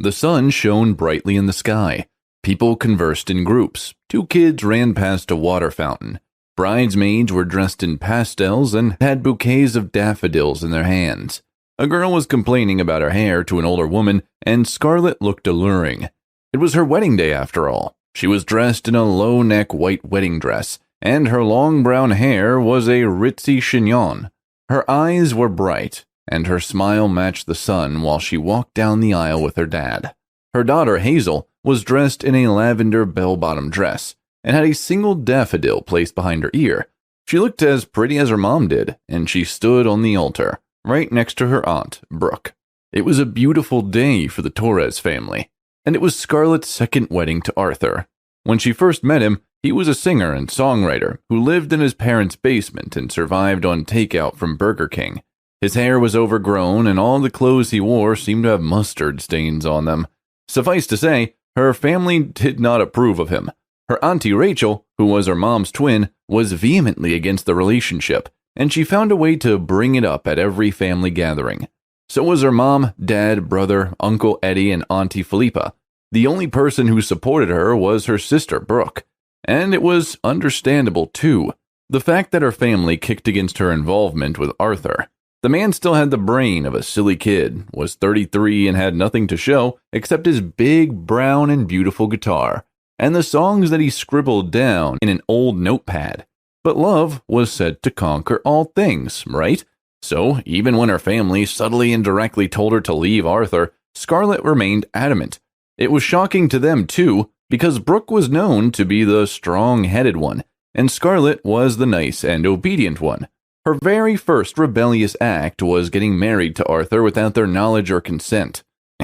The sun shone brightly in the sky. People conversed in groups. 2 kids ran past a water fountain. Bridesmaids were dressed in pastels and had bouquets of daffodils in their hands. A girl was complaining about her hair to an older woman, and Scarlett looked alluring. It was her wedding day after all. She was dressed in a low-neck white wedding dress, and her long brown hair was a ritzy chignon. Her eyes were bright, and her smile matched the sun while she walked down the aisle with her dad. Her daughter, Hazel, was dressed in a lavender bell-bottom dress and had a single daffodil placed behind her ear. She looked as pretty as her mom did, and she stood on the altar, right next to her aunt, Brooke. It was a beautiful day for the Torres family, and it was Scarlett's second wedding to Arthur. When she first met him, he was a singer and songwriter who lived in his parents' basement and survived on takeout from Burger King. His hair was overgrown, and all the clothes he wore seemed to have mustard stains on them. Suffice to say, her family did not approve of him. Her auntie Rachel, who was her mom's twin, was vehemently against the relationship, and she found a way to bring it up at every family gathering. So was her mom, dad, brother, Uncle Eddie, and Auntie Philippa. The only person who supported her was her sister, Brooke. And it was understandable, too. The fact that her family kicked against her involvement with Arthur. The man still had the brain of a silly kid, was 33 and had nothing to show except his big, brown, and beautiful guitar, and the songs that he scribbled down in an old notepad. But love was said to conquer all things, right? So, even when her family subtly and directly told her to leave Arthur, Scarlett remained adamant. It was shocking to them, too, because Brooke was known to be the strong-headed one, and Scarlett was the nice and obedient one. Her very first rebellious act was getting married to Arthur without their knowledge or consent,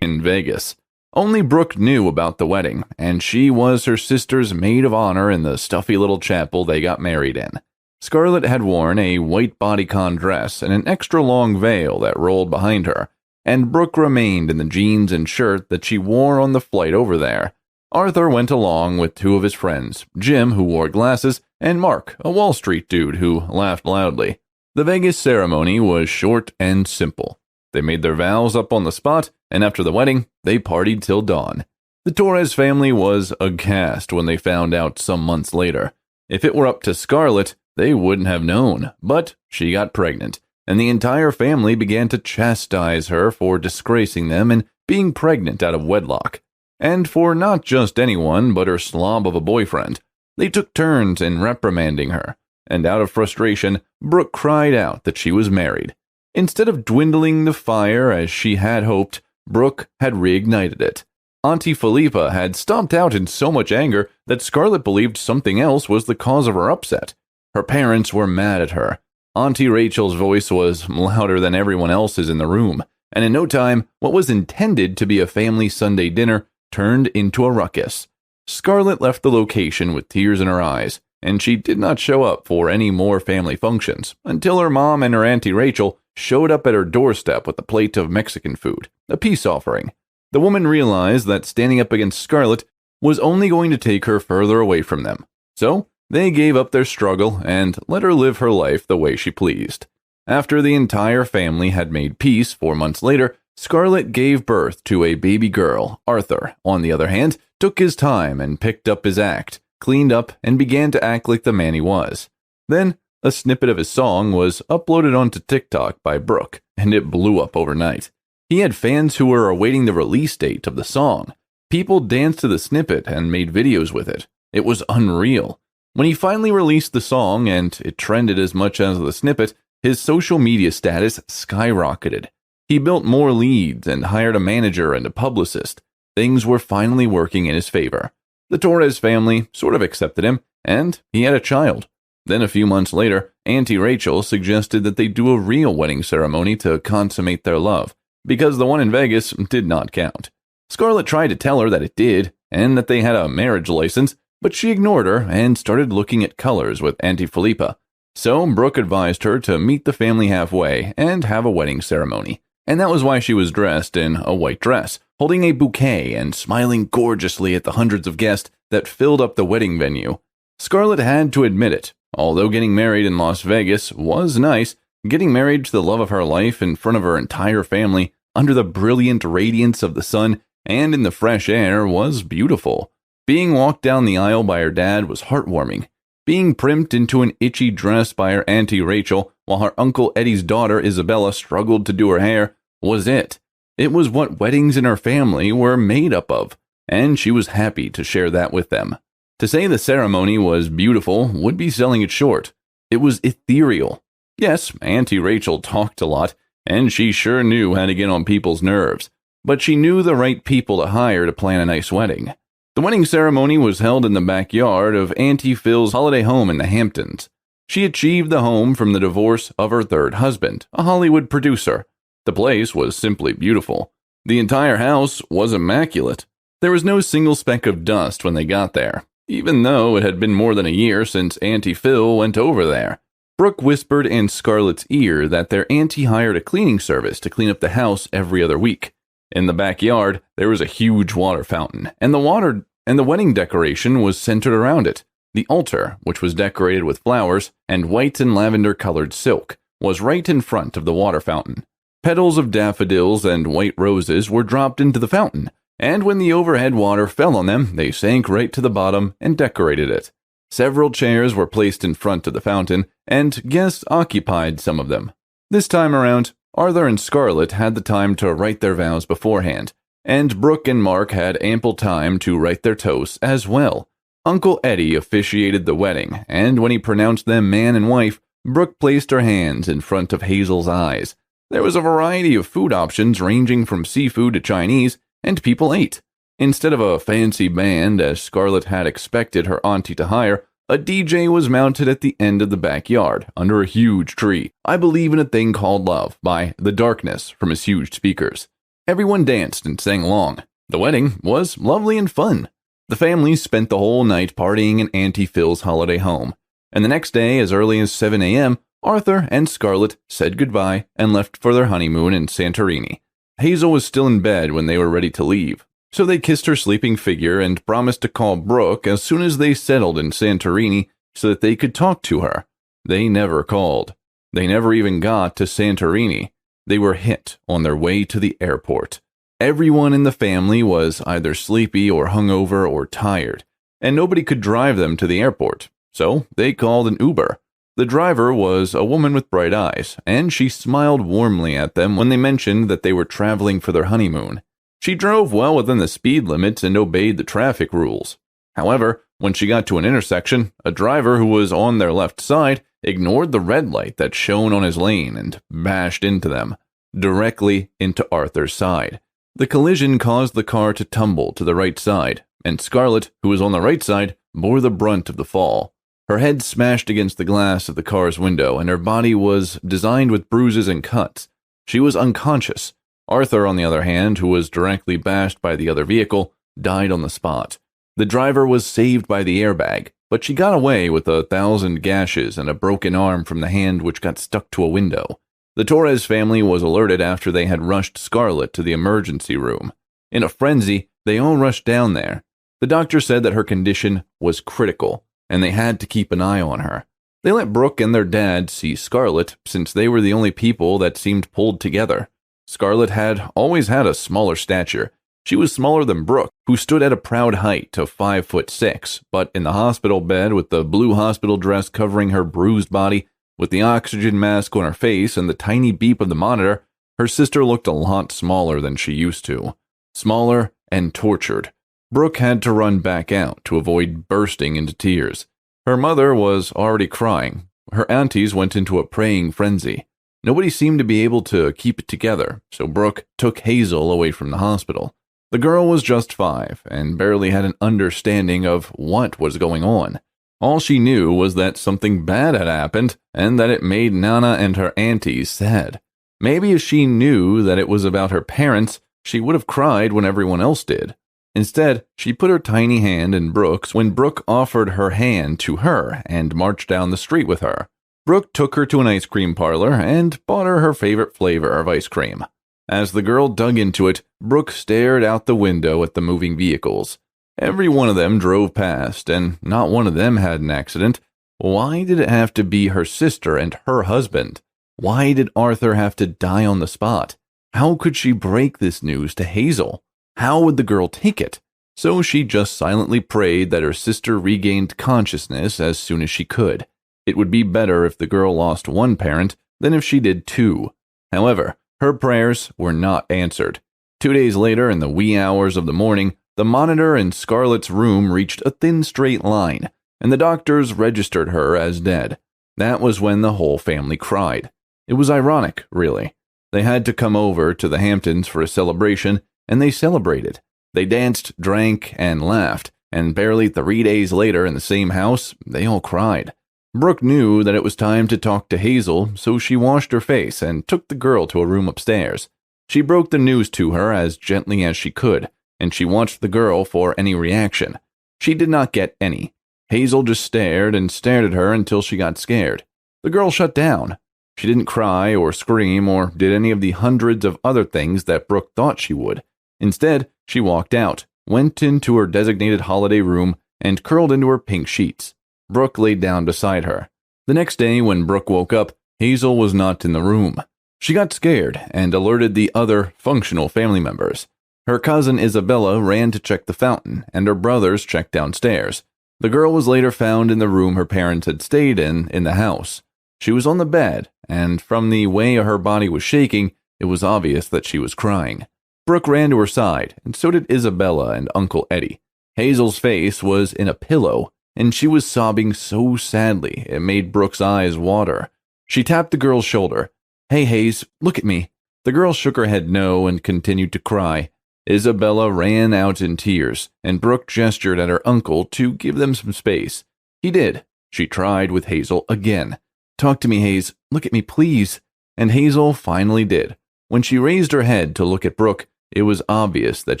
in Vegas. Only Brooke knew about the wedding, and she was her sister's maid of honor in the stuffy little chapel they got married in. Scarlett had worn a white bodycon dress and an extra-long veil that rolled behind her, and Brooke remained in the jeans and shirt that she wore on the flight over there. Arthur went along with 2 of his friends, Jim, who wore glasses, and Mark, a Wall Street dude who laughed loudly. The Vegas ceremony was short and simple. They made their vows up on the spot, and after the wedding, they partied till dawn. The Torres family was aghast when they found out some months later. If it were up to Scarlett, they wouldn't have known, but she got pregnant, and the entire family began to chastise her for disgracing them and being pregnant out of wedlock. And for not just anyone but her slob of a boyfriend. They took turns in reprimanding her, and out of frustration, Brooke cried out that she was married. Instead of dwindling the fire as she had hoped, Brooke had reignited it. Auntie Philippa had stomped out in so much anger that Scarlett believed something else was the cause of her upset. Her parents were mad at her. Auntie Rachel's voice was louder than everyone else's in the room, and in no time, what was intended to be a family Sunday dinner turned into a ruckus. Scarlett left the location with tears in her eyes, and she did not show up for any more family functions until her mom and her Auntie Rachel showed up at her doorstep with a plate of Mexican food, a peace offering. The woman realized that standing up against Scarlett was only going to take her further away from them, so they gave up their struggle and let her live her life the way she pleased. After the entire family had made peace 4 months later, Scarlett gave birth to a baby girl. Arthur, on the other hand, took his time and picked up his act, cleaned up, and began to act like the man he was. Then, a snippet of his song was uploaded onto TikTok by Brooke, and it blew up overnight. He had fans who were awaiting the release date of the song. People danced to the snippet and made videos with it. It was unreal. When he finally released the song and it trended as much as the snippet, his social media status skyrocketed. He built more leads and hired a manager and a publicist. Things were finally working in his favor. The Torres family sort of accepted him, and he had a child. Then a few months later, Auntie Rachel suggested that they do a real wedding ceremony to consummate their love, because the one in Vegas did not count. Scarlett tried to tell her that it did, and that they had a marriage license, but she ignored her and started looking at colors with Auntie Philippa. So Brooke advised her to meet the family halfway and have a wedding ceremony. And that was why she was dressed in a white dress, holding a bouquet and smiling gorgeously at the hundreds of guests that filled up the wedding venue. Scarlett had to admit it. Although getting married in Las Vegas was nice, getting married to the love of her life in front of her entire family, under the brilliant radiance of the sun, and in the fresh air was beautiful. Being walked down the aisle by her dad was heartwarming. Being primped into an itchy dress by her Auntie Rachel while her Uncle Eddie's daughter Isabella struggled to do her hair was it. It was what weddings in her family were made up of, and she was happy to share that with them. To say the ceremony was beautiful would be selling it short. It was ethereal. Yes, Auntie Rachel talked a lot, and she sure knew how to get on people's nerves, but she knew the right people to hire to plan a nice wedding. The wedding ceremony was held in the backyard of Auntie Phil's holiday home in the Hamptons. She achieved the home from the divorce of her third husband, a Hollywood producer. The place was simply beautiful. The entire house was immaculate. There was no single speck of dust when they got there, even though it had been more than a year since Auntie Phil went over there. Brooke whispered in Scarlett's ear that their auntie hired a cleaning service to clean up the house every other week. In the backyard, there was a huge water fountain, and the wedding decoration was centered around it. The altar, which was decorated with flowers and white and lavender-colored silk, was right in front of the water fountain. Petals of daffodils and white roses were dropped into the fountain, and when the overhead water fell on them, they sank right to the bottom and decorated it. Several chairs were placed in front of the fountain, and guests occupied some of them. This time around, Arthur and Scarlett had the time to write their vows beforehand, and Brooke and Mark had ample time to write their toasts as well. Uncle Eddie officiated the wedding, and when he pronounced them man and wife, Brooke placed her hands in front of Hazel's eyes. There was a variety of food options ranging from seafood to Chinese, and people ate. Instead of a fancy band, as Scarlett had expected her auntie to hire, a DJ was mounted at the end of the backyard, under a huge tree. I Believe in a Thing Called Love by The Darkness from his huge speakers. Everyone danced and sang along. The wedding was lovely and fun. The family spent the whole night partying in Auntie Phil's holiday home, and the next day, as early as 7 a.m., Arthur and Scarlett said goodbye and left for their honeymoon in Santorini. Hazel was still in bed when they were ready to leave, so they kissed her sleeping figure and promised to call Brooke as soon as they settled in Santorini so that they could talk to her. They never called. They never even got to Santorini. They were hit on their way to the airport. Everyone in the family was either sleepy or hungover or tired, and nobody could drive them to the airport, so they called an Uber. The driver was a woman with bright eyes, and she smiled warmly at them when they mentioned that they were traveling for their honeymoon. She drove well within the speed limits and obeyed the traffic rules. However, when she got to an intersection, a driver who was on their left side ignored the red light that shone on his lane and bashed into them, directly into Arthur's side. The collision caused the car to tumble to the right side, and Scarlett, who was on the right side, bore the brunt of the fall. Her head smashed against the glass of the car's window, and her body was designed with bruises and cuts. She was unconscious. Arthur, on the other hand, who was directly bashed by the other vehicle, died on the spot. The driver was saved by the airbag, but she got away with 1,000 gashes and a broken arm from the hand which got stuck to a window. The Torres family was alerted after they had rushed Scarlett to the emergency room. In a frenzy, they all rushed down there. The doctor said that her condition was critical, and they had to keep an eye on her. They let Brooke and their dad see Scarlett, since they were the only people that seemed pulled together. Scarlett had always had a smaller stature. She was smaller than Brooke, who stood at a proud height of 5'6", but in the hospital bed with the blue hospital dress covering her bruised body, with the oxygen mask on her face and the tiny beep of the monitor, her sister looked a lot smaller than she used to. Smaller and tortured. Brooke had to run back out to avoid bursting into tears. Her mother was already crying. Her aunties went into a praying frenzy. Nobody seemed to be able to keep it together, so Brooke took Hazel away from the hospital. The girl was just 5 and barely had an understanding of what was going on. All she knew was that something bad had happened and that it made Nana and her aunties sad. Maybe if she knew that it was about her parents, she would have cried when everyone else did. Instead, she put her tiny hand in Brooke's when Brooke offered her hand to her and marched down the street with her. Brooke took her to an ice cream parlor and bought her favorite flavor of ice cream. As the girl dug into it, Brooke stared out the window at the moving vehicles. Every one of them drove past, and not one of them had an accident. Why did it have to be her sister and her husband? Why did Arthur have to die on the spot? How could she break this news to Hazel? How would the girl take it? So she just silently prayed that her sister regained consciousness as soon as she could. It would be better if the girl lost one parent than if she did two. However, her prayers were not answered. 2 days later, in the wee hours of the morning, the monitor in Scarlett's room reached a thin straight line, and the doctors registered her as dead. That was when the whole family cried. It was ironic, really. They had to come over to the Hamptons for a celebration, and they celebrated. They danced, drank, and laughed, and barely 3 days later in the same house, they all cried. Brooke knew that it was time to talk to Hazel, so she washed her face and took the girl to a room upstairs. She broke the news to her as gently as she could, and she watched the girl for any reaction. She did not get any. Hazel just stared and stared at her until she got scared. The girl shut down. She didn't cry or scream or did any of the hundreds of other things that Brooke thought she would. Instead, she walked out, went into her designated holiday room, and curled into her pink sheets. Brooke laid down beside her. The next day, when Brooke woke up, Hazel was not in the room. She got scared and alerted the other functional family members. Her cousin Isabella ran to check the fountain, and her brothers checked downstairs. The girl was later found in the room her parents had stayed in the house. She was on the bed, and from the way her body was shaking, it was obvious that she was crying. Brooke ran to her side, and so did Isabella and Uncle Eddie. Hazel's face was in a pillow, and she was sobbing so sadly it made Brooke's eyes water. She tapped the girl's shoulder. "Hey, Hayes, look at me." The girl shook her head no and continued to cry. Isabella ran out in tears, and Brooke gestured at her uncle to give them some space. He did. She tried with Hazel again. "Talk to me, Hayes. Look at me, please." And Hazel finally did. When she raised her head to look at Brooke, it was obvious that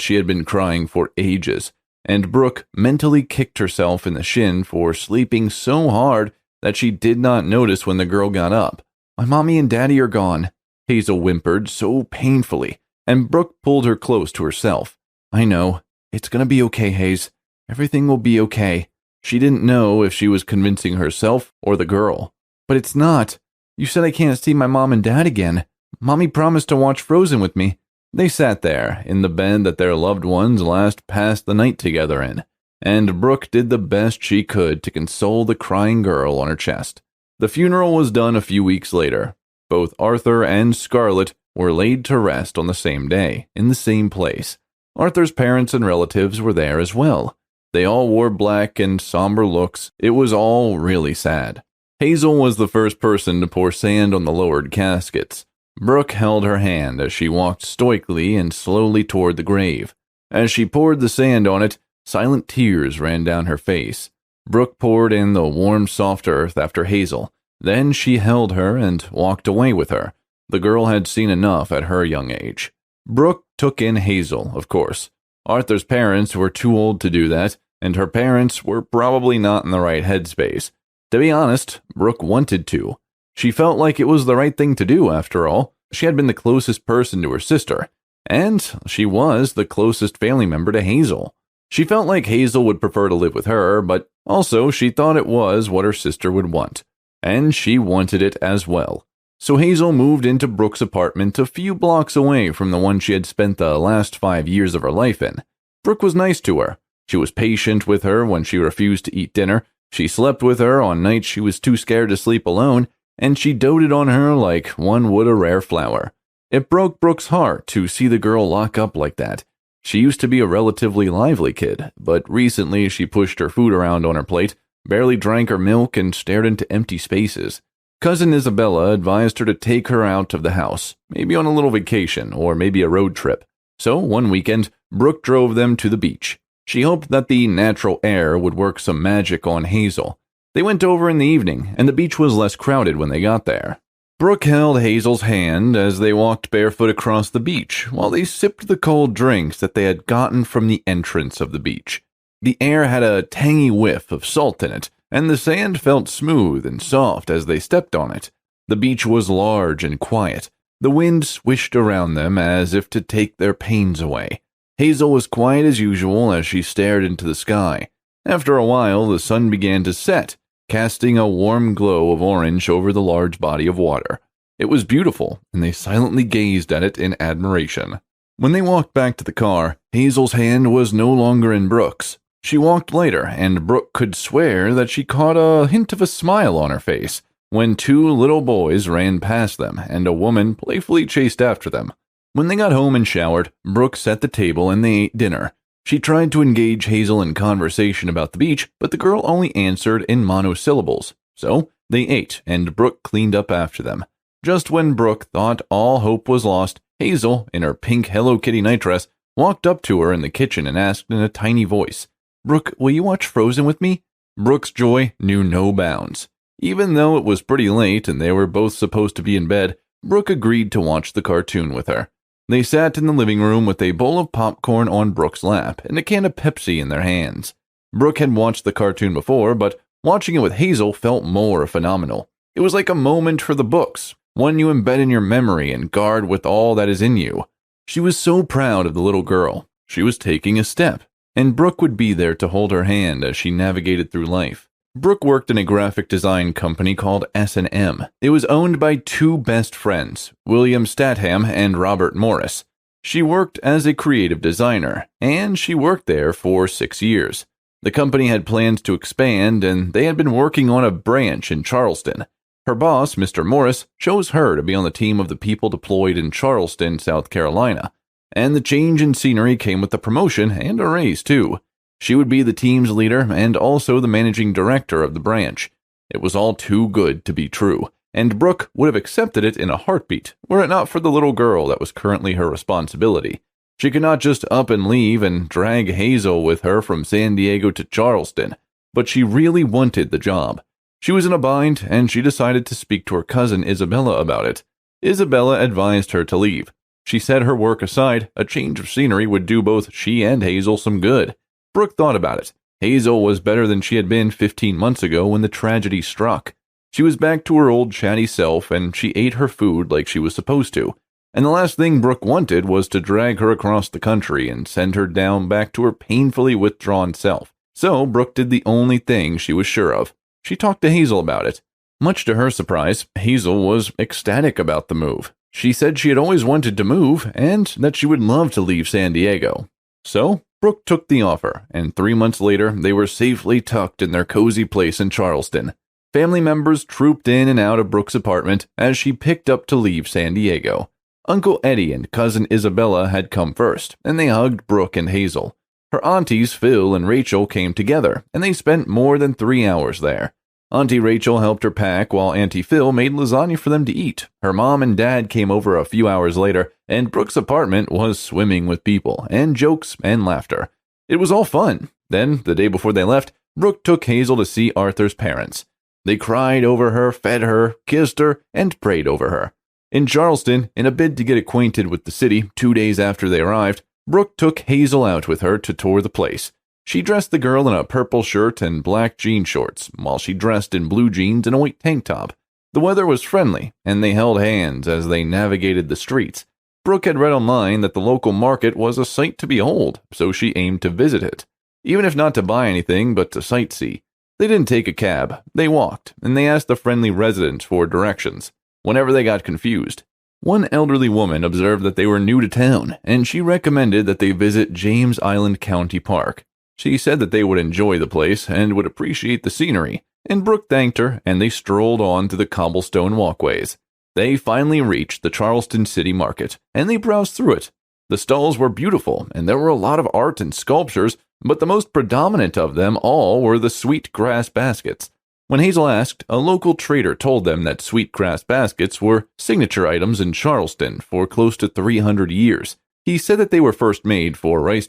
she had been crying for ages, and Brooke mentally kicked herself in the shin for sleeping so hard that she did not notice when the girl got up. "My mommy and daddy are gone," Hazel whimpered so painfully, and Brooke pulled her close to herself. "I know. It's gonna be okay, Hayes. Everything will be okay." She didn't know if she was convincing herself or the girl. "But it's not. You said I can't see my mom and dad again. Mommy promised to watch Frozen with me." They sat there, in the bed that their loved ones last passed the night together in, and Brooke did the best she could to console the crying girl on her chest. The funeral was done a few weeks later. Both Arthur and Scarlett were laid to rest on the same day, in the same place. Arthur's parents and relatives were there as well. They all wore black and somber looks. It was all really sad. Hazel was the first person to pour sand on the lowered caskets. Brooke held her hand as she walked stoically and slowly toward the grave. As she poured the sand on it, silent tears ran down her face. Brooke poured in the warm, soft earth after Hazel. Then she held her and walked away with her. The girl had seen enough at her young age. Brooke took in Hazel, of course. Arthur's parents were too old to do that, and her parents were probably not in the right headspace. To be honest, Brooke wanted to. She felt like it was the right thing to do, after all. She had been the closest person to her sister, and she was the closest family member to Hazel. She felt like Hazel would prefer to live with her, but also she thought it was what her sister would want. And she wanted it as well. So Hazel moved into Brooke's apartment a few blocks away from the one she had spent the last 5 years of her life in. Brooke was nice to her. She was patient with her when she refused to eat dinner. She slept with her on nights she was too scared to sleep alone, and she doted on her like one would a rare flower. It broke Brooke's heart to see the girl lock up like that. She used to be a relatively lively kid, but recently she pushed her food around on her plate, barely drank her milk, and stared into empty spaces. Cousin Isabella advised her to take her out of the house, maybe on a little vacation, or maybe a road trip. So one weekend, Brooke drove them to the beach. She hoped that the natural air would work some magic on Hazel. They went over in the evening, and the beach was less crowded when they got there. Brooke held Hazel's hand as they walked barefoot across the beach, while they sipped the cold drinks that they had gotten from the entrance of the beach. The air had a tangy whiff of salt in it, and the sand felt smooth and soft as they stepped on it. The beach was large and quiet. The wind swished around them as if to take their pains away. Hazel was quiet as usual as she stared into the sky. After a while, the sun began to set, casting a warm glow of orange over the large body of water. It was beautiful, and they silently gazed at it in admiration. When they walked back to the car, Hazel's hand was no longer in Brooke's. She walked later, and Brooke could swear that she caught a hint of a smile on her face when two little boys ran past them and a woman playfully chased after them. When they got home and showered, Brooke set the table and they ate dinner. She tried to engage Hazel in conversation about the beach, but the girl only answered in monosyllables. So they ate, and Brooke cleaned up after them. Just when Brooke thought all hope was lost, Hazel, in her pink Hello Kitty nightdress, walked up to her in the kitchen and asked in a tiny voice, "Brooke, will you watch Frozen with me?" Brooke's joy knew no bounds. Even though it was pretty late and they were both supposed to be in bed, Brooke agreed to watch the cartoon with her. They sat in the living room with a bowl of popcorn on Brooke's lap and a can of Pepsi in their hands. Brooke had watched the cartoon before, but watching it with Hazel felt more phenomenal. It was like a moment for the books, one you embed in your memory and guard with all that is in you. She was so proud of the little girl. She was taking a step, and Brooke would be there to hold her hand as she navigated through life. Brooke worked in a graphic design company called S&M. It was owned by two best friends, William Statham and Robert Morris. She worked as a creative designer, and she worked there for 6 years. The company had plans to expand, and they had been working on a branch in Charleston. Her boss, Mr. Morris, chose her to be on the team of the people deployed in Charleston, South Carolina. And the change in scenery came with a promotion and a raise, too. She would be the team's leader and also the managing director of the branch. It was all too good to be true, and Brooke would have accepted it in a heartbeat, were it not for the little girl that was currently her responsibility. She could not just up and leave and drag Hazel with her from San Diego to Charleston, but she really wanted the job. She was in a bind, and she decided to speak to her cousin Isabella about it. Isabella advised her to leave. She said her work aside, a change of scenery would do both she and Hazel some good. Brooke thought about it. Hazel was better than she had been 15 months ago when the tragedy struck. She was back to her old chatty self, and she ate her food like she was supposed to. And the last thing Brooke wanted was to drag her across the country and send her down back to her painfully withdrawn self. So Brooke did the only thing she was sure of. She talked to Hazel about it. Much to her surprise, Hazel was ecstatic about the move. She said she had always wanted to move and that she would love to leave San Diego. So Brooke took the offer, and 3 months later, they were safely tucked in their cozy place in Charleston. Family members trooped in and out of Brooke's apartment as she picked up to leave San Diego. Uncle Eddie and cousin Isabella had come first, and they hugged Brooke and Hazel. Her aunties Phil and Rachel came together, and they spent more than 3 hours there. Auntie Rachel helped her pack while Auntie Phil made lasagna for them to eat. Her mom and dad came over a few hours later, and Brooke's apartment was swimming with people, and jokes and laughter. It was all fun. Then, the day before they left, Brooke took Hazel to see Arthur's parents. They cried over her, fed her, kissed her, and prayed over her. In Charleston, in a bid to get acquainted with the city 2 days after they arrived, Brooke took Hazel out with her to tour the place. She dressed the girl in a purple shirt and black jean shorts, while she dressed in blue jeans and a white tank top. The weather was friendly, and they held hands as they navigated the streets. Brooke had read online that the local market was a sight to behold, so she aimed to visit it, even if not to buy anything, but to sightsee. They didn't take a cab. They walked, and they asked the friendly residents for directions whenever they got confused. One elderly woman observed that they were new to town, and she recommended that they visit James Island County Park. She said that they would enjoy the place and would appreciate the scenery, and Brooke thanked her, and they strolled on to the cobblestone walkways. They finally reached the Charleston City Market, and they browsed through it. The stalls were beautiful, and there were a lot of art and sculptures, but the most predominant of them all were the sweetgrass baskets. When Hazel asked, a local trader told them that sweetgrass baskets were signature items in Charleston for close to 300 years. He said that they were first made for rice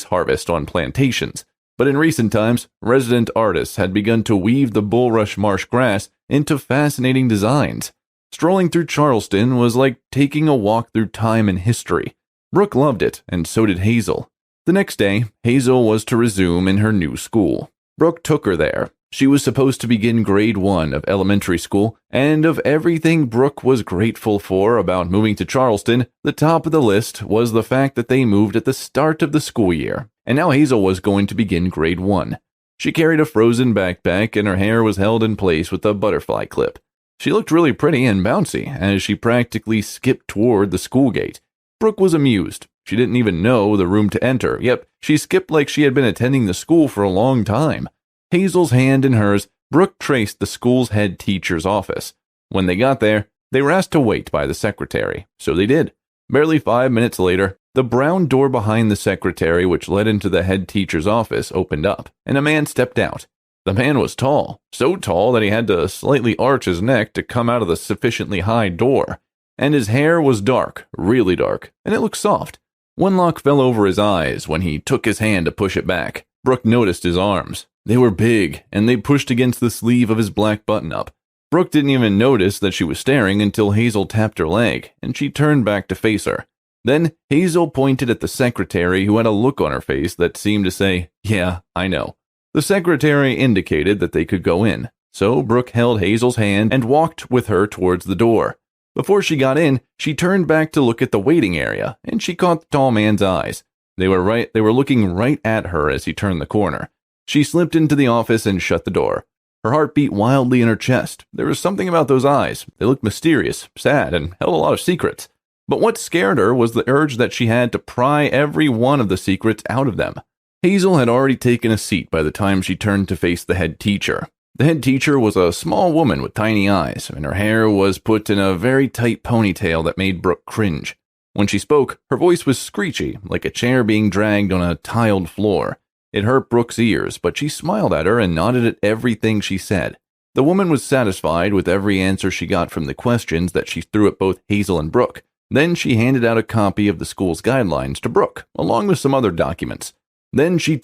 harvest on plantations, but in recent times, resident artists had begun to weave the bulrush marsh grass into fascinating designs. Strolling through Charleston was like taking a walk through time and history. Brooke loved it, and so did Hazel. The next day, Hazel was to resume in her new school. Brooke took her there. She was supposed to begin grade 1 of elementary school, and of everything Brooke was grateful for about moving to Charleston, the top of the list was the fact that they moved at the start of the school year, and now Hazel was going to begin grade 1. She carried a frozen backpack, and her hair was held in place with a butterfly clip. She looked really pretty and bouncy as she practically skipped toward the school gate. Brooke was amused. She didn't even know the room to enter, yet she skipped like she had been attending the school for a long time. Hazel's hand in hers, Brooke traced the school's head teacher's office. When they got there, they were asked to wait by the secretary, so they did. Barely 5 minutes later, the brown door behind the secretary, which led into the head teacher's office, opened up, and a man stepped out. The man was tall, so tall that he had to slightly arch his neck to come out of the sufficiently high door, and his hair was dark, really dark, and it looked soft. One lock fell over his eyes when he took his hand to push it back. Brooke noticed his arms. They were big, and they pushed against the sleeve of his black button-up. Brooke didn't even notice that she was staring until Hazel tapped her leg, and she turned back to face her. Then Hazel pointed at the secretary, who had a look on her face that seemed to say, "Yeah, I know." The secretary indicated that they could go in, so Brooke held Hazel's hand and walked with her towards the door. Before she got in, she turned back to look at the waiting area, and she caught the tall man's eyes. They were looking right at her as he turned the corner. She slipped into the office and shut the door. Her heart beat wildly in her chest. There was something about those eyes. They looked mysterious, sad, and held a lot of secrets. But what scared her was the urge that she had to pry every one of the secrets out of them. Hazel had already taken a seat by the time she turned to face the head teacher. The head teacher was a small woman with tiny eyes, and her hair was put in a very tight ponytail that made Brooke cringe. When she spoke, her voice was screechy, like a chair being dragged on a tiled floor. It hurt Brooke's ears, but she smiled at her and nodded at everything she said. The woman was satisfied with every answer she got from the questions that she threw at both Hazel and Brooke. Then she handed out a copy of the school's guidelines to Brooke, along with some other documents. Then she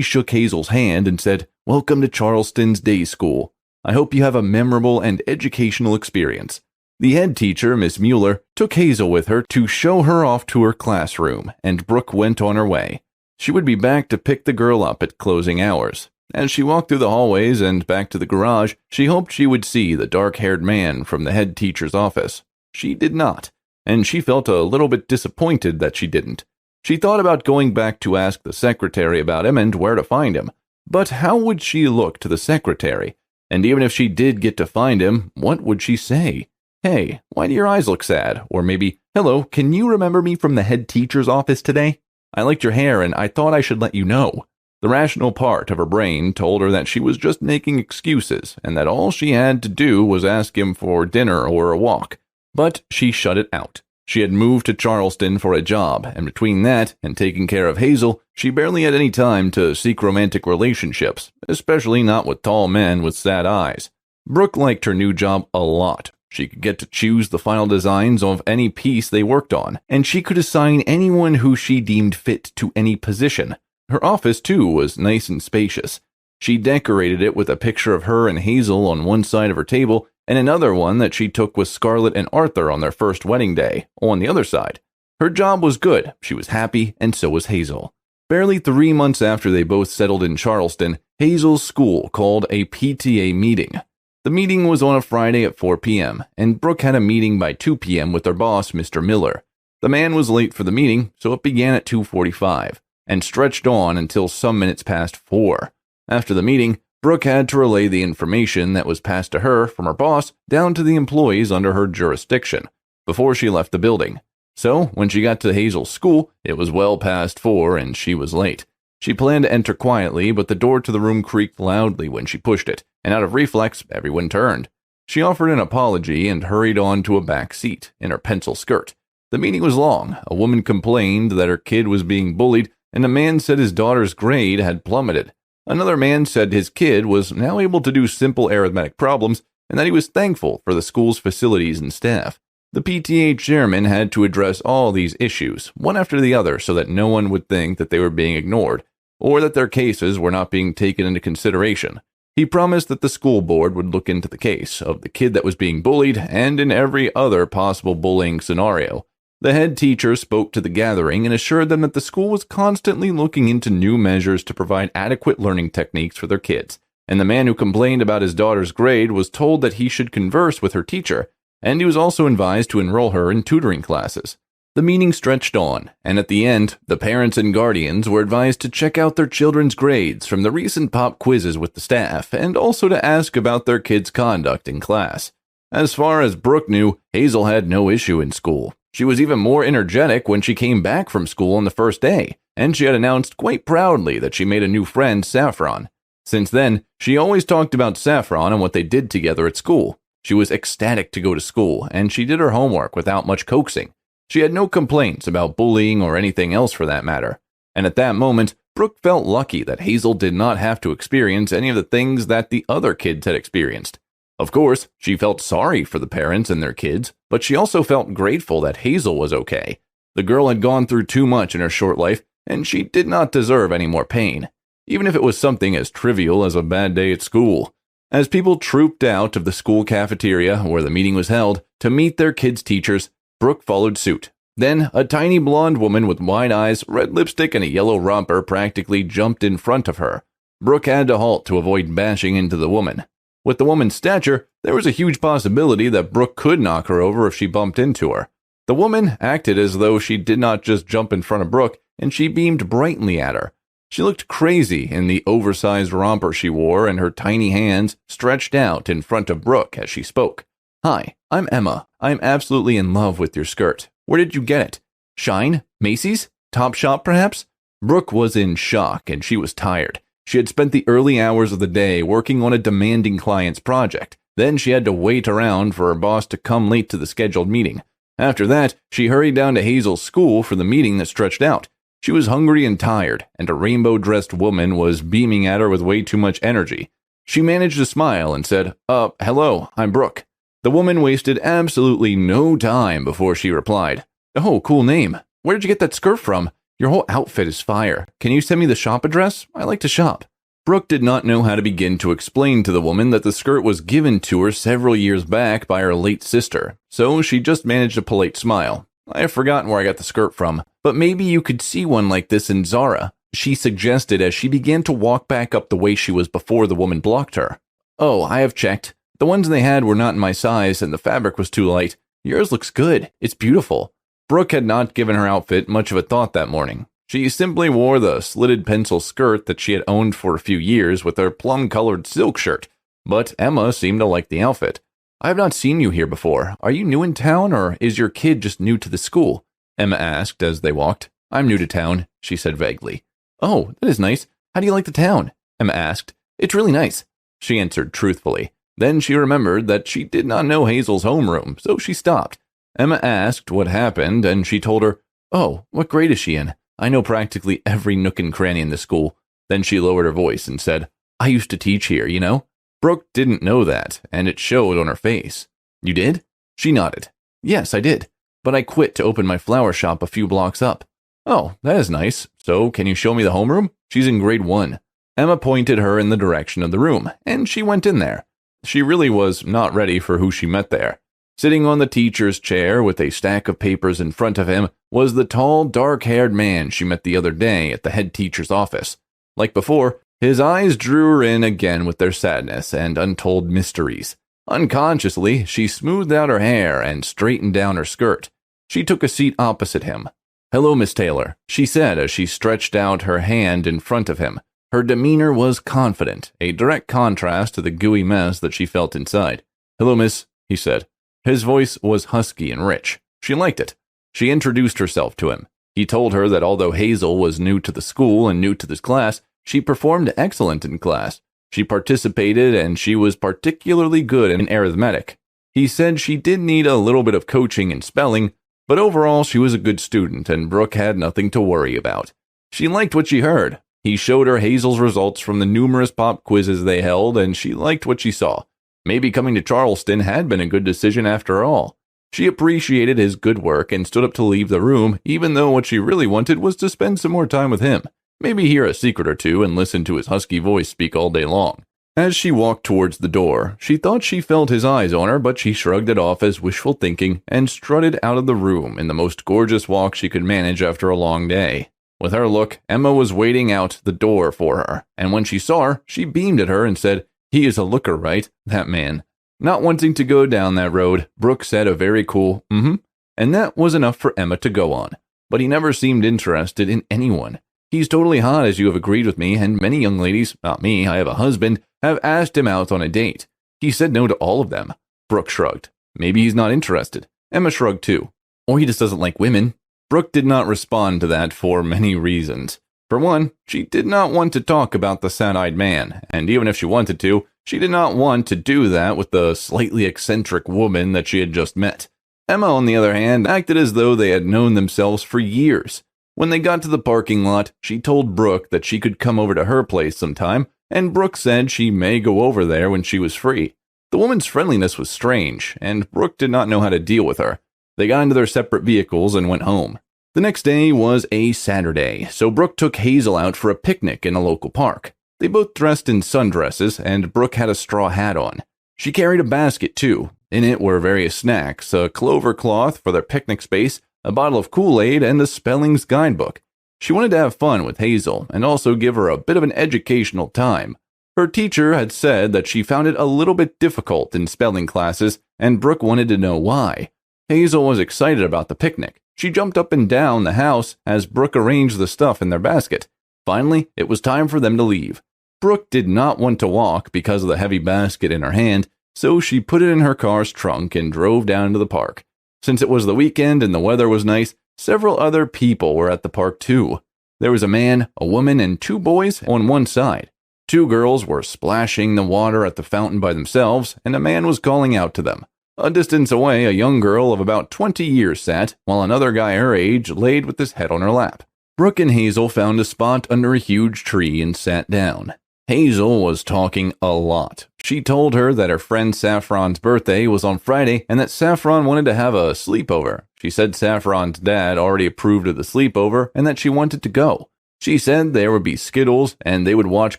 shook Hazel's hand and said, "Welcome to Charleston's day school. I hope you have a memorable and educational experience." The head teacher, Miss Mueller, took Hazel with her to show her off to her classroom, and Brooke went on her way. She would be back to pick the girl up at closing hours. As she walked through the hallways and back to the garage, she hoped she would see the dark-haired man from the head teacher's office. She did not, and she felt a little bit disappointed that she didn't. She thought about going back to ask the secretary about him and where to find him. But how would she look to the secretary? And even if she did get to find him, what would she say? "Hey, why do your eyes look sad?" Or maybe, "Hello, can you remember me from the head teacher's office today? I liked your hair and I thought I should let you know." The rational part of her brain told her that she was just making excuses and that all she had to do was ask him for dinner or a walk. But she shut it out. She had moved to Charleston for a job, and between that and taking care of Hazel, she barely had any time to seek romantic relationships, especially not with tall men with sad eyes. Brooke liked her new job a lot. She could get to choose the final designs of any piece they worked on, and she could assign anyone who she deemed fit to any position. Her office, too, was nice and spacious. She decorated it with a picture of her and Hazel on one side of her table, and another one that she took with Scarlett and Arthur on their first wedding day, on the other side. Her job was good, she was happy, and so was Hazel. Barely 3 months after they both settled in Charleston, Hazel's school called a PTA meeting. The meeting was on a Friday at 4 p.m., and Brooke had a meeting by 2 p.m. with their boss, Mr. Miller. The man was late for the meeting, so it began at 2:45, and stretched on until some minutes past 4. After the meeting, Brooke had to relay the information that was passed to her from her boss down to the employees under her jurisdiction before she left the building. So, when she got to Hazel's school, it was well past 4 and she was late. She planned to enter quietly, but the door to the room creaked loudly when she pushed it, and out of reflex, everyone turned. She offered an apology and hurried on to a back seat in her pencil skirt. The meeting was long. A woman complained that her kid was being bullied, and a man said his daughter's grade had plummeted. Another man said his kid was now able to do simple arithmetic problems and that he was thankful for the school's facilities and staff. The PTA chairman had to address all these issues, one after the other, so that no one would think that they were being ignored or that their cases were not being taken into consideration. He promised that the school board would look into the case of the kid that was being bullied and in every other possible bullying scenario. The head teacher spoke to the gathering and assured them that the school was constantly looking into new measures to provide adequate learning techniques for their kids, and the man who complained about his daughter's grade was told that he should converse with her teacher, and he was also advised to enroll her in tutoring classes. The meeting stretched on, and at the end, the parents and guardians were advised to check out their children's grades from the recent pop quizzes with the staff, and also to ask about their kids' conduct in class. As far as Brooke knew, Hazel had no issue in school. She was even more energetic when she came back from school on the first day, and she had announced quite proudly that she made a new friend, Saffron. Since then, she always talked about Saffron and what they did together at school. She was ecstatic to go to school, and she did her homework without much coaxing. She had no complaints about bullying or anything else for that matter. And at that moment, Brooke felt lucky that Hazel did not have to experience any of the things that the other kids had experienced. Of course, she felt sorry for the parents and their kids, but she also felt grateful that Hazel was okay. The girl had gone through too much in her short life, and she did not deserve any more pain, even if it was something as trivial as a bad day at school. As people trooped out of the school cafeteria where the meeting was held to meet their kids' teachers, Brooke followed suit. Then, a tiny blonde woman with wide eyes, red lipstick, and a yellow romper practically jumped in front of her. Brooke had to halt to avoid bashing into the woman. With the woman's stature, there was a huge possibility that Brooke could knock her over if she bumped into her. The woman acted as though she did not just jump in front of Brooke, and she beamed brightly at her. She looked crazy in the oversized romper she wore, and her tiny hands stretched out in front of Brooke as she spoke. "Hi, I'm Emma. I'm absolutely in love with your skirt. Where did you get it? Shine? Macy's? Topshop, perhaps?" Brooke was in shock, and she was tired. She had spent the early hours of the day working on a demanding client's project. Then she had to wait around for her boss to come late to the scheduled meeting. After that, she hurried down to Hazel's school for the meeting that stretched out. She was hungry and tired, and a rainbow-dressed woman was beaming at her with way too much energy. She managed to smile and said, hello, I'm Brooke." The woman wasted absolutely no time before she replied, "Oh, cool name. Where did you get that skirt from? Your whole outfit is fire. Can you send me the shop address? I like to shop." Brooke did not know how to begin to explain to the woman that the skirt was given to her several years back by her late sister, so she just managed a polite smile. "I have forgotten where I got the skirt from, but maybe you could see one like this in Zara," she suggested as she began to walk back up the way she was before the woman blocked her. "Oh, I have checked. The ones they had were not in my size and the fabric was too light. Yours looks good. It's beautiful." Brooke had not given her outfit much of a thought that morning. She simply wore the slitted pencil skirt that she had owned for a few years with her plum-colored silk shirt, but Emma seemed to like the outfit. "I have not seen you here before. Are you new in town, or is your kid just new to the school?" Emma asked as they walked. "I'm new to town," she said vaguely. "Oh, that is nice. How do you like the town?" Emma asked. "It's really nice," she answered truthfully. Then she remembered that she did not know Hazel's homeroom, so she stopped. Emma asked what happened, and she told her, "Oh, what grade is she in? I know practically every nook and cranny in the school." Then she lowered her voice and said, "I used to teach here, you know?" Brooke didn't know that, and it showed on her face. "You did?" She nodded. "Yes, I did. But I quit to open my flower shop a few blocks up." "Oh, that is nice. So can you show me the homeroom? She's in grade 1. Emma pointed her in the direction of the room, and she went in there. She really was not ready for who she met there. Sitting on the teacher's chair with a stack of papers in front of him was the tall, dark-haired man she met the other day at the head teacher's office. Like before, his eyes drew her in again with their sadness and untold mysteries. Unconsciously, she smoothed out her hair and straightened down her skirt. She took a seat opposite him. "Hello, Miss Taylor," she said as she stretched out her hand in front of him. Her demeanor was confident, a direct contrast to the gooey mess that she felt inside. "Hello, miss," he said. His voice was husky and rich. She liked it. She introduced herself to him. He told her that although Hazel was new to the school and new to this class, she performed excellent in class. She participated and she was particularly good in arithmetic. He said she did need a little bit of coaching in spelling, but overall she was a good student and Brooke had nothing to worry about. She liked what she heard. He showed her Hazel's results from the numerous pop quizzes they held, and she liked what she saw. Maybe coming to Charleston had been a good decision after all. She appreciated his good work and stood up to leave the room, even though what she really wanted was to spend some more time with him. Maybe hear a secret or two and listen to his husky voice speak all day long. As she walked towards the door, she thought she felt his eyes on her, but she shrugged it off as wishful thinking and strutted out of the room in the most gorgeous walk she could manage after a long day. With her look, Emma was waiting out the door for her, and when she saw her, she beamed at her and said, "He is a looker, right? That man." Not wanting to go down that road, Brooke said a very cool, and that was enough for Emma to go on. But he never seemed interested in anyone. "He's totally hot, as you have agreed with me, and many young ladies, not me, I have a husband, have asked him out on a date. He said no to all of them." Brooke shrugged. "Maybe he's not interested." Emma shrugged too. Or he just doesn't like women. Brooke did not respond to that for many reasons. For one, she did not want to talk about the sad-eyed man, and even if she wanted to, she did not want to do that with the slightly eccentric woman that she had just met. Emma, on the other hand, acted as though they had known themselves for years. When they got to the parking lot, she told Brooke that she could come over to her place sometime, and Brooke said she may go over there when she was free. The woman's friendliness was strange, and Brooke did not know how to deal with her. They got into their separate vehicles and went home. The next day was a Saturday, so Brooke took Hazel out for a picnic in a local park. They both dressed in sundresses, and Brooke had a straw hat on. She carried a basket, too. In it were various snacks, a clover cloth for their picnic space, a bottle of Kool-Aid, and a spellings guidebook. She wanted to have fun with Hazel, and also give her a bit of an educational time. Her teacher had said that she found it a little bit difficult in spelling classes, and Brooke wanted to know why. Hazel was excited about the picnic. She jumped up and down the house as Brooke arranged the stuff in their basket. Finally, it was time for them to leave. Brooke did not want to walk because of the heavy basket in her hand, so she put it in her car's trunk and drove down to the park. Since it was the weekend and the weather was nice, several other people were at the park too. There was a man, a woman, and 2 boys on one side. 2 girls were splashing the water at the fountain by themselves, and a man was calling out to them. A distance away, a young girl of about 20 years sat, while another guy her age laid with his head on her lap. Brooke and Hazel found a spot under a huge tree and sat down. Hazel was talking a lot. She told her that her friend Saffron's birthday was on Friday and that Saffron wanted to have a sleepover. She said Saffron's dad already approved of the sleepover and that she wanted to go. She said there would be Skittles and they would watch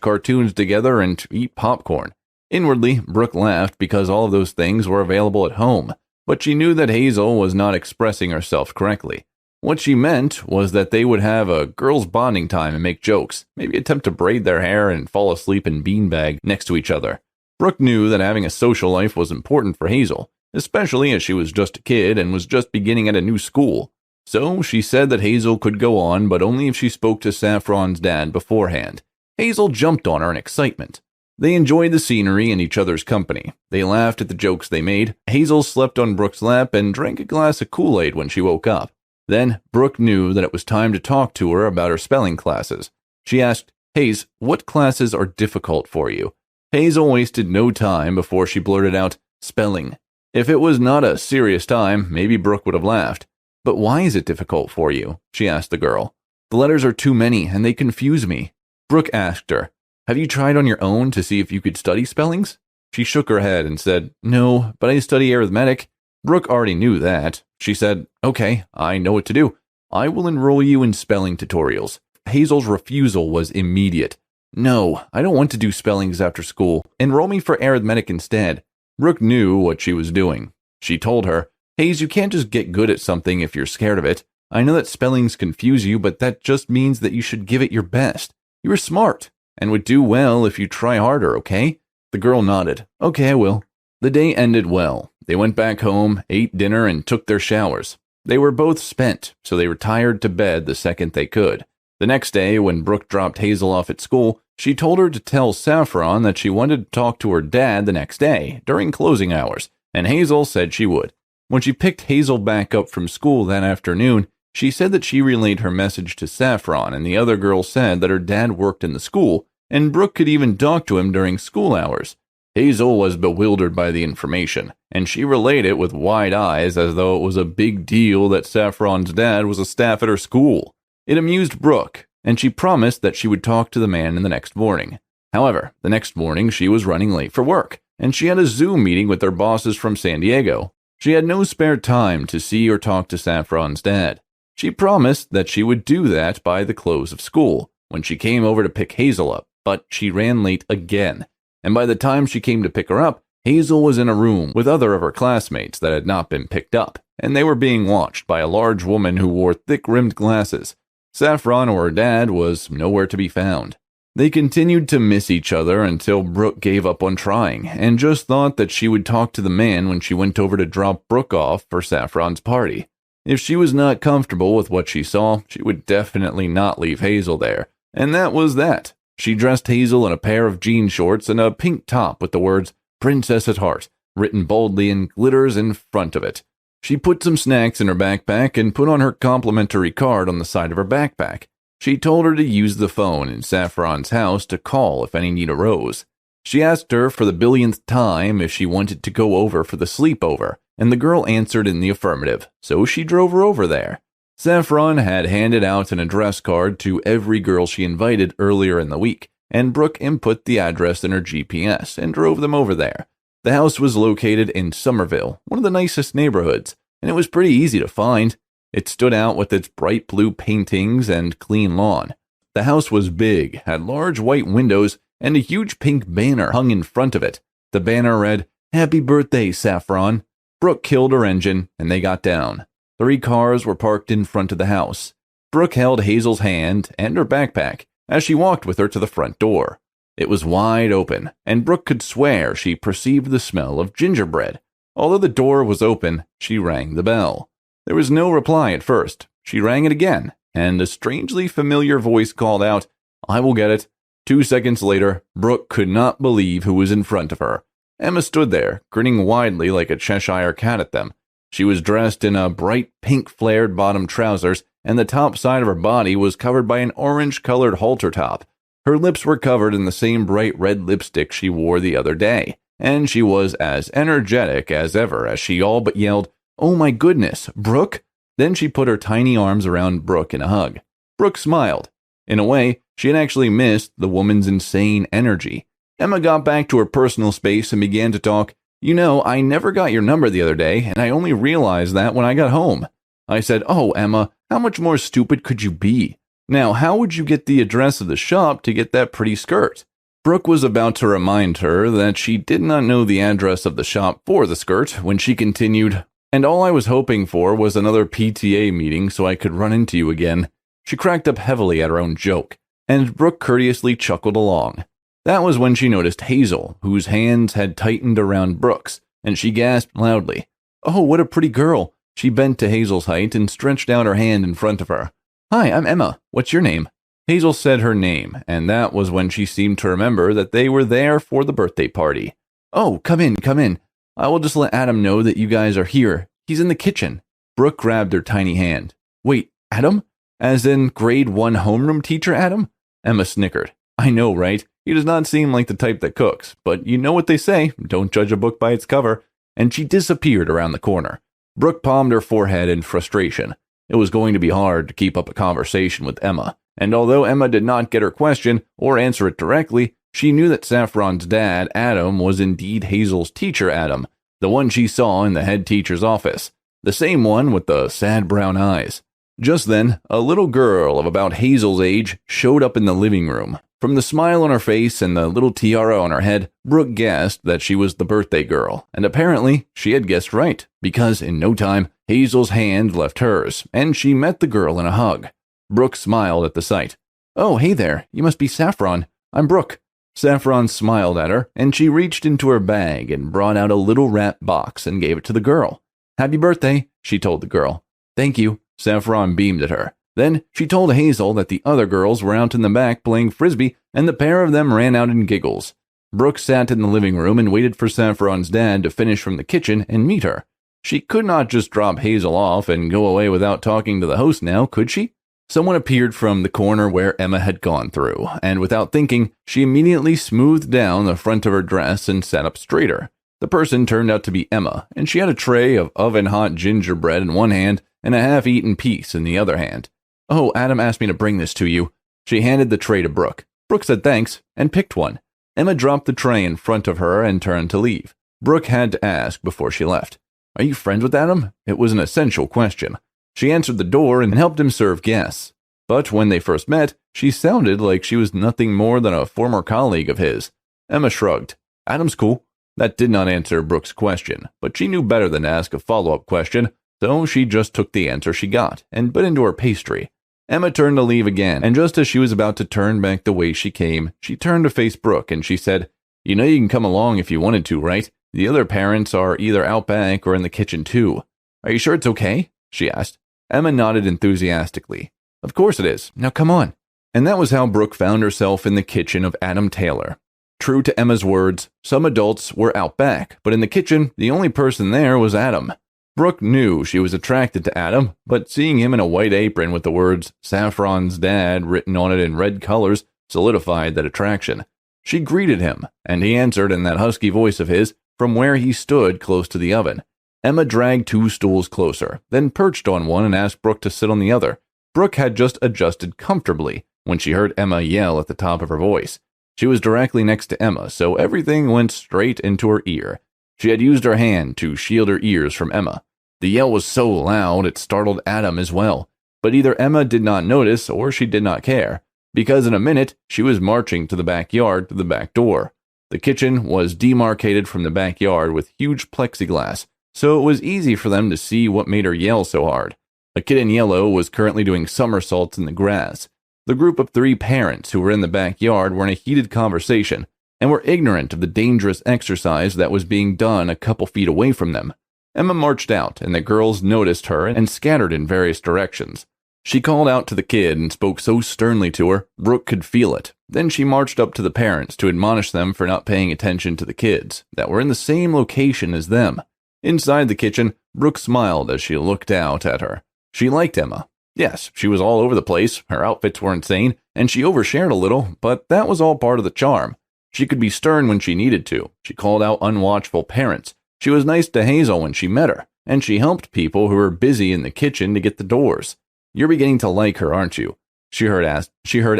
cartoons together and eat popcorn. Inwardly, Brooke laughed because all of those things were available at home, but she knew that Hazel was not expressing herself correctly. What she meant was that they would have a girls' bonding time and make jokes, maybe attempt to braid their hair and fall asleep in beanbag next to each other. Brooke knew that having a social life was important for Hazel, especially as she was just a kid and was just beginning at a new school. So she said that Hazel could go on, but only if she spoke to Saffron's dad beforehand. Hazel jumped on her in excitement. They enjoyed the scenery and each other's company. They laughed at the jokes they made. Hazel slept on Brooke's lap and drank a glass of Kool-Aid when she woke up. Then, Brooke knew that it was time to talk to her about her spelling classes. She asked, "Haze, what classes are difficult for you?" Hazel wasted no time before she blurted out, "Spelling." If it was not a serious time, maybe Brooke would have laughed. "But why is it difficult for you?" she asked the girl. "The letters are too many, and they confuse me." Brooke asked her, "Have you tried on your own to see if you could study spellings?" She shook her head and said, "No, but I study arithmetic." Brooke already knew that. She said, "Okay, I know what to do. I will enroll you in spelling tutorials." Hazel's refusal was immediate. "No, I don't want to do spellings after school. Enroll me for arithmetic instead." Brooke knew what she was doing. She told her, "Haze, you can't just get good at something if you're scared of it. I know that spellings confuse you, but that just means that you should give it your best. You are smart and would do well if you try harder, okay?" The girl nodded. "Okay, I will." The day ended well. They went back home, ate dinner, and took their showers. They were both spent, so they retired to bed the second they could. The next day, when Brooke dropped Hazel off at school, she told her to tell Saffron that she wanted to talk to her dad the next day, during closing hours, and Hazel said she would. When she picked Hazel back up from school that afternoon, she said that she relayed her message to Saffron, and the other girl said that her dad worked in the school, and Brooke could even talk to him during school hours. Hazel was bewildered by the information, and she relayed it with wide eyes as though it was a big deal that Saffron's dad was a staff at her school. It amused Brooke, and she promised that she would talk to the man in the next morning. However, the next morning she was running late for work, and she had a Zoom meeting with their bosses from San Diego. She had no spare time to see or talk to Saffron's dad. She promised that she would do that by the close of school, when she came over to pick Hazel up, but she ran late again. And by the time she came to pick her up, Hazel was in a room with other of her classmates that had not been picked up, and they were being watched by a large woman who wore thick-rimmed glasses. Saffron or her dad was nowhere to be found. They continued to miss each other until Brooke gave up on trying, and just thought that she would talk to the man when she went over to drop Brooke off for Saffron's party. If she was not comfortable with what she saw, she would definitely not leave Hazel there, and that was that. She dressed Hazel in a pair of jean shorts and a pink top with the words "Princess at Heart" written boldly in glitters in front of it. She put some snacks in her backpack and put on her complimentary card on the side of her backpack. She told her to use the phone in Saffron's house to call if any need arose. She asked her for the billionth time if she wanted to go over for the sleepover, and the girl answered in the affirmative, so she drove her over there. Saffron had handed out an address card to every girl she invited earlier in the week, and Brooke input the address in her GPS and drove them over there. The house was located in Somerville, one of the nicest neighborhoods, and it was pretty easy to find. It stood out with its bright blue paintings and clean lawn. The house was big, had large white windows, and a huge pink banner hung in front of it. The banner read, "Happy birthday, Saffron." Brooke killed her engine, and they got down. 3 cars were parked in front of the house. Brooke held Hazel's hand and her backpack as she walked with her to the front door. It was wide open, and Brooke could swear she perceived the smell of gingerbread. Although the door was open, she rang the bell. There was no reply at first. She rang it again, and a strangely familiar voice called out, "I will get it." 2 seconds later, Brooke could not believe who was in front of her. Emma stood there, grinning widely like a Cheshire cat at them. She was dressed in a bright pink flared bottom trousers, and the top side of her body was covered by an orange-colored halter top. Her lips were covered in the same bright red lipstick she wore the other day, and she was as energetic as ever as she all but yelled, "Oh my goodness, Brooke!" Then she put her tiny arms around Brooke in a hug. Brooke smiled. In a way, she had actually missed the woman's insane energy. Emma got back to her personal space and began to talk. "You know, I never got your number the other day, and I only realized that when I got home." I said, "Oh, Emma, how much more stupid could you be? Now, how would you get the address of the shop to get that pretty skirt?" Brooke was about to remind her that she did not know the address of the shop for the skirt when she continued, "And all I was hoping for was another PTA meeting so I could run into you again." She cracked up heavily at her own joke, and Brooke courteously chuckled along. That was when she noticed Hazel, whose hands had tightened around Brooke's, and she gasped loudly. "Oh, what a pretty girl." She bent to Hazel's height and stretched out her hand in front of her. "Hi, I'm Emma. What's your name?" Hazel said her name, and that was when she seemed to remember that they were there for the birthday party. "Oh, come in, come in. I will just let Adam know that you guys are here. He's in the kitchen." Brooke grabbed her tiny hand. "Wait, Adam? As in grade 1 homeroom teacher Adam?" Emma snickered. "I know, right? He does not seem like the type that cooks, but you know what they say, don't judge a book by its cover." And she disappeared around the corner. Brooke palmed her forehead in frustration. It was going to be hard to keep up a conversation with Emma, and although Emma did not get her question or answer it directly, she knew that Saffron's dad, Adam, was indeed Hazel's teacher Adam, the one she saw in the head teacher's office, the same one with the sad brown eyes. Just then, a little girl of about Hazel's age showed up in the living room. From the smile on her face and the little tiara on her head, Brooke guessed that she was the birthday girl, and apparently she had guessed right, because in no time, Hazel's hand left hers, and she met the girl in a hug. Brooke smiled at the sight. "Oh, hey there, you must be Saffron. I'm Brooke." Saffron smiled at her, and she reached into her bag and brought out a little wrapped box and gave it to the girl. "Happy birthday," she told the girl. "Thank you." Saffron beamed at her. Then she told Hazel that the other girls were out in the back playing frisbee, and the pair of them ran out in giggles. Brooke sat in the living room and waited for Saffron's dad to finish from the kitchen and meet her. She could not just drop Hazel off and go away without talking to the host now, could she? Someone appeared from the corner where Emma had gone through, and without thinking, she immediately smoothed down the front of her dress and sat up straighter. The person turned out to be Emma, and she had a tray of oven-hot gingerbread in one hand and a half-eaten piece in the other hand. "Oh, Adam asked me to bring this to you." She handed the tray to Brooke. Brooke said thanks and picked one. Emma dropped the tray in front of her and turned to leave. Brooke had to ask before she left, "Are you friends with Adam?" It was an essential question. She answered the door and helped him serve guests. But when they first met, she sounded like she was nothing more than a former colleague of his. Emma shrugged. "Adam's cool." That did not answer Brooke's question, but she knew better than to ask a follow-up question, so she just took the answer she got and bit into her pastry. Emma turned to leave again, and just as she was about to turn back the way she came, she turned to face Brooke and she said, "You know you can come along if you wanted to, right? The other parents are either out back or in the kitchen too." "Are you sure it's okay?" she asked. Emma nodded enthusiastically. "Of course it is. Now come on." And that was how Brooke found herself in the kitchen of Adam Taylor. True to Emma's words, some adults were out back, but in the kitchen, the only person there was Adam. Brooke knew she was attracted to Adam, but seeing him in a white apron with the words Saffron's dad written on it in red colors solidified that attraction. She greeted him, and he answered in that husky voice of his from where he stood close to the oven. Emma dragged 2 stools closer, then perched on one and asked Brooke to sit on the other. Brooke had just adjusted comfortably when she heard Emma yell at the top of her voice. She was directly next to Emma, so everything went straight into her ear. She had used her hand to shield her ears from Emma. The yell was so loud it startled Adam as well, but either Emma did not notice or she did not care, because in a minute she was marching to the backyard to the back door. The kitchen was demarcated from the backyard with huge plexiglass, so it was easy for them to see what made her yell so hard. A kid in yellow was currently doing somersaults in the grass. The group of 3 parents who were in the backyard were in a heated conversation and were ignorant of the dangerous exercise that was being done a couple feet away from them. Emma marched out, and the girls noticed her and scattered in various directions. She called out to the kid and spoke so sternly to her, Brooke could feel it. Then she marched up to the parents to admonish them for not paying attention to the kids that were in the same location as them. Inside the kitchen, Brooke smiled as she looked out at her. She liked Emma. Yes, she was all over the place, her outfits were insane, and she overshared a little, but that was all part of the charm. She could be stern when she needed to. She called out unwatchful parents. She was nice to Hazel when she met her, and she helped people who were busy in the kitchen to get the doors. You're beginning to like her, aren't you? She heard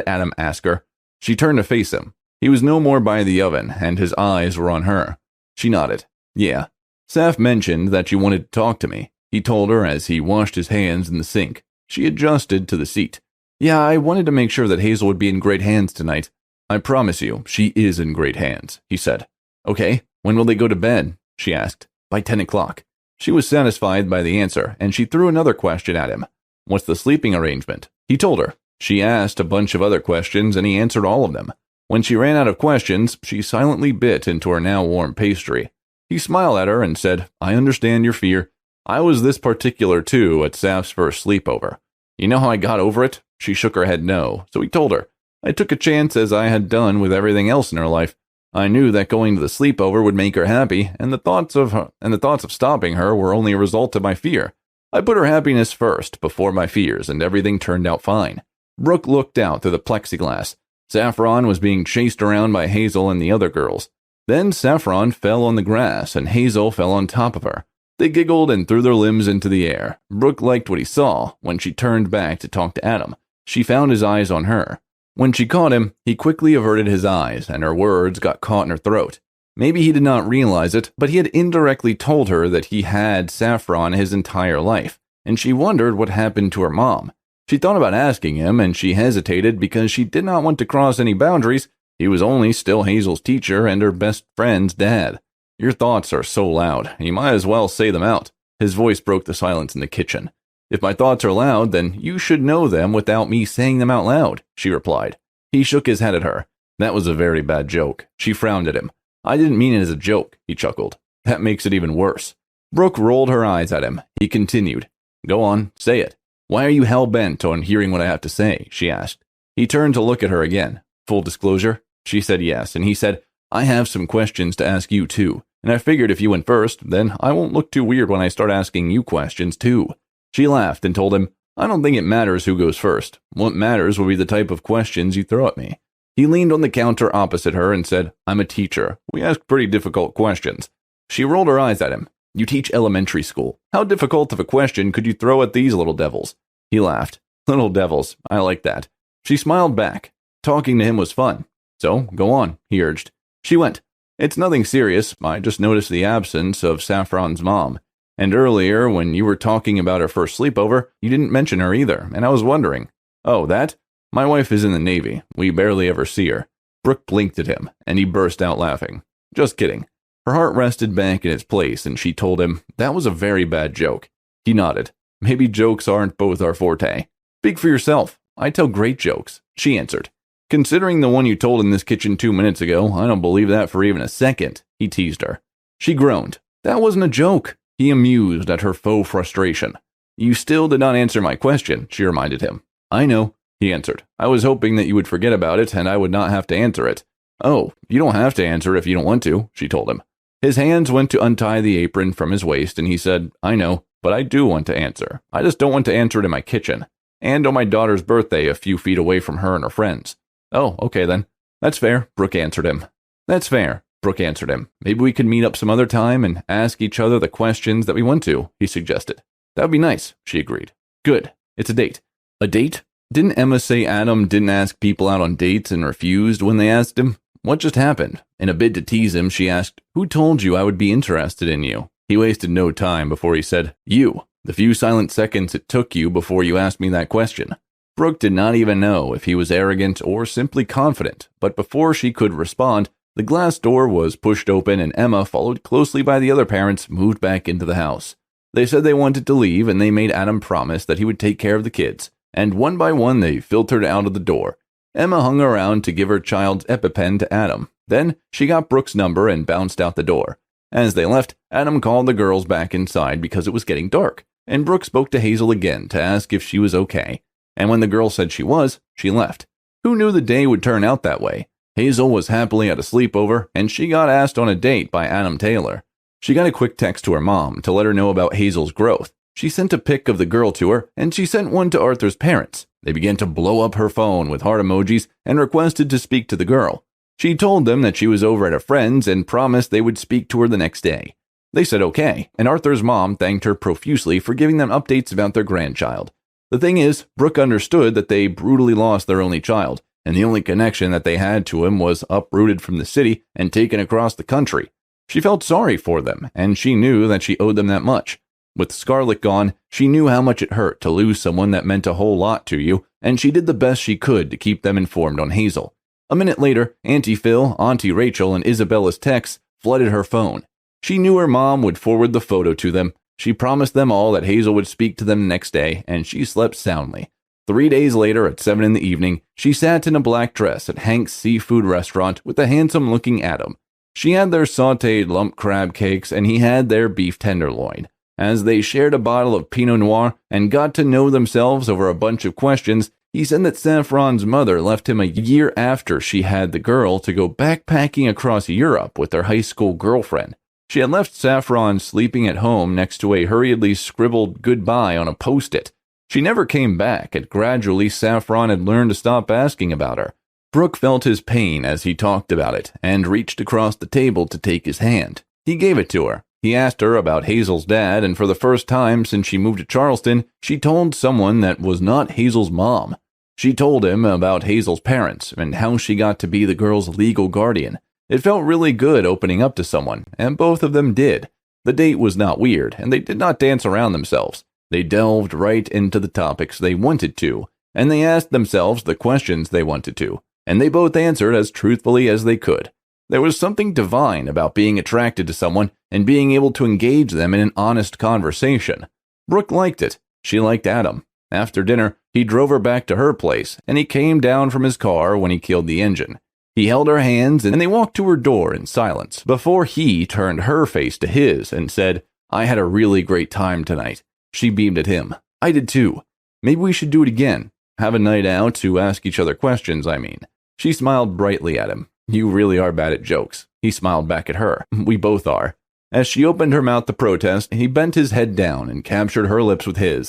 Adam ask her. She turned to face him. He was no more by the oven, and his eyes were on her. She nodded. Yeah. Saf mentioned that you wanted to talk to me, he told her as he washed his hands in the sink. She adjusted to the seat. Yeah, I wanted to make sure that Hazel would be in great hands tonight. I promise you, she is in great hands, he said. Okay, when will they go to bed? She asked. By 10 o'clock. She was satisfied by the answer, and she threw another question at him. What's the sleeping arrangement? He told her. She asked a bunch of other questions, and he answered all of them. When she ran out of questions, she silently bit into her now warm pastry. He smiled at her and said, I understand your fear. I was this particular too at Saf's first sleepover. You know how I got over it? She shook her head no, so he told her. I took a chance as I had done with everything else in her life. I knew that going to the sleepover would make her happy, and the thoughts of stopping her were only a result of my fear. I put her happiness first before my fears, and everything turned out fine. Brooke looked out through the plexiglass. Saffron was being chased around by Hazel and the other girls. Then Saffron fell on the grass, and Hazel fell on top of her. They giggled and threw their limbs into the air. Brooke liked what he saw. When she turned back to talk to Adam, she found his eyes on her. When she caught him, he quickly averted his eyes, and her words got caught in her throat. Maybe he did not realize it, but he had indirectly told her that he had Saffron his entire life, and she wondered what happened to her mom. She thought about asking him, and she hesitated because she did not want to cross any boundaries. He was only still Hazel's teacher and her best friend's dad. Your thoughts are so loud, you might as well say them out. His voice broke the silence in the kitchen. If my thoughts are loud, then you should know them without me saying them out loud, she replied. He shook his head at her. That was a very bad joke. She frowned at him. I didn't mean it as a joke, he chuckled. That makes it even worse. Brooke rolled her eyes at him. He continued. Go on, say it. Why are you hell-bent on hearing what I have to say? She asked. He turned to look at her again. Full disclosure? She said yes, and he said, I have some questions to ask you too, and I figured if you went first, then I won't look too weird when I start asking you questions too. She laughed and told him, I don't think it matters who goes first. What matters will be the type of questions you throw at me. He leaned on the counter opposite her and said, I'm a teacher. We ask pretty difficult questions. She rolled her eyes at him. You teach elementary school. How difficult of a question could you throw at these little devils? He laughed. Little devils. I like that. She smiled back. Talking to him was fun. So, go on, he urged. She went. It's nothing serious. I just noticed the absence of Saffron's mom. And earlier, when you were talking about her first sleepover, you didn't mention her either, and I was wondering. Oh, that? My wife is in the Navy. We barely ever see her. Brooke blinked at him, and he burst out laughing. Just kidding. Her heart rested back in its place, and she told him, that was a very bad joke. He nodded. Maybe jokes aren't both our forte. Speak for yourself. I tell great jokes, she answered. Considering the one you told in this kitchen 2 minutes ago, I don't believe that for even a second, he teased her. She groaned. That wasn't a joke. He amused at her faux frustration. You still did not answer my question, she reminded him. I know, he answered. I was hoping that you would forget about it and I would not have to answer it. Oh, you don't have to answer if you don't want to, she told him. His hands went to untie the apron from his waist and he said, I know. but I do want to answer. I just don't want to answer it in my kitchen. And on my daughter's birthday a few feet away from her and her friends. Oh, okay then. That's fair, Brooke answered him. That's fair, Brooke answered him. Maybe we could meet up some other time and ask each other the questions that we want to, he suggested. That would be nice, she agreed. Good. It's a date. A date? Didn't Emma say Adam didn't ask people out on dates and refused when they asked him? What just happened? In a bid to tease him, she asked, Who told you I would be interested in you? He wasted no time before he said, You. The few silent seconds it took you before you asked me that question. Brooke did not even know if he was arrogant or simply confident, but before she could respond, the glass door was pushed open and Emma, followed closely by the other parents, moved back into the house. They said they wanted to leave and they made Adam promise that he would take care of the kids, and one by one they filtered out of the door. Emma hung around to give her child's EpiPen to Adam. Then she got Brooke's number and bounced out the door. As they left, Adam called the girls back inside because it was getting dark, and Brooke spoke to Hazel again to ask if she was okay. And when the girl said she was, she left. Who knew the day would turn out that way? Hazel was happily at a sleepover, and she got asked on a date by Adam Taylor. She got a quick text to her mom to let her know about Hazel's growth. She sent a pic of the girl to her, and she sent one to Arthur's parents. They began to blow up her phone with heart emojis and requested to speak to the girl. She told them that she was over at a friend's and promised they would speak to her the next day. They said okay, and Arthur's mom thanked her profusely for giving them updates about their grandchild. The thing is, Brooke understood that they brutally lost their only child, and the only connection that they had to him was uprooted from the city and taken across the country. She felt sorry for them, and she knew that she owed them that much. With Scarlett gone, she knew how much it hurt to lose someone that meant a whole lot to you, and she did the best she could to keep them informed on Hazel. A minute later, Auntie Phil, Auntie Rachel, and Isabella's texts flooded her phone. She knew her mom would forward the photo to them. She promised them all that Hazel would speak to them the next day, and she slept soundly. 3 days later, at 7 in the evening, she sat in a black dress at Hank's seafood restaurant with a handsome-looking Adam. She had their sautéed lump crab cakes, and he had their beef tenderloin. As they shared a bottle of Pinot Noir and got to know themselves over a bunch of questions, he said that Saffron's mother left him a year after she had the girl to go backpacking across Europe with their high school girlfriend. She had left Saffron sleeping at home next to a hurriedly scribbled goodbye on a post-it. She never came back, and gradually Saffron had learned to stop asking about her. Brooke felt his pain as he talked about it, and reached across the table to take his hand. He gave it to her. He asked her about Hazel's dad, and for the first time since she moved to Charleston, she told someone that was not Hazel's mom. She told him about Hazel's parents, and how she got to be the girl's legal guardian. It felt really good opening up to someone, and both of them did. The date was not weird, and they did not dance around themselves. They delved right into the topics they wanted to, and they asked themselves the questions they wanted to, and they both answered as truthfully as they could. There was something divine about being attracted to someone and being able to engage them in an honest conversation. Brooke liked it. She liked Adam. After dinner, he drove her back to her place, and he came down from his car when he killed the engine. He held her hands, and they walked to her door in silence before he turned her face to his and said, I had a really great time tonight. She beamed at him. I did too. Maybe we should do it again. Have a night out to ask each other questions, I mean. She smiled brightly at him. You really are bad at jokes. He smiled back at her. We both are. As she opened her mouth to protest, he bent his head down and captured her lips with his.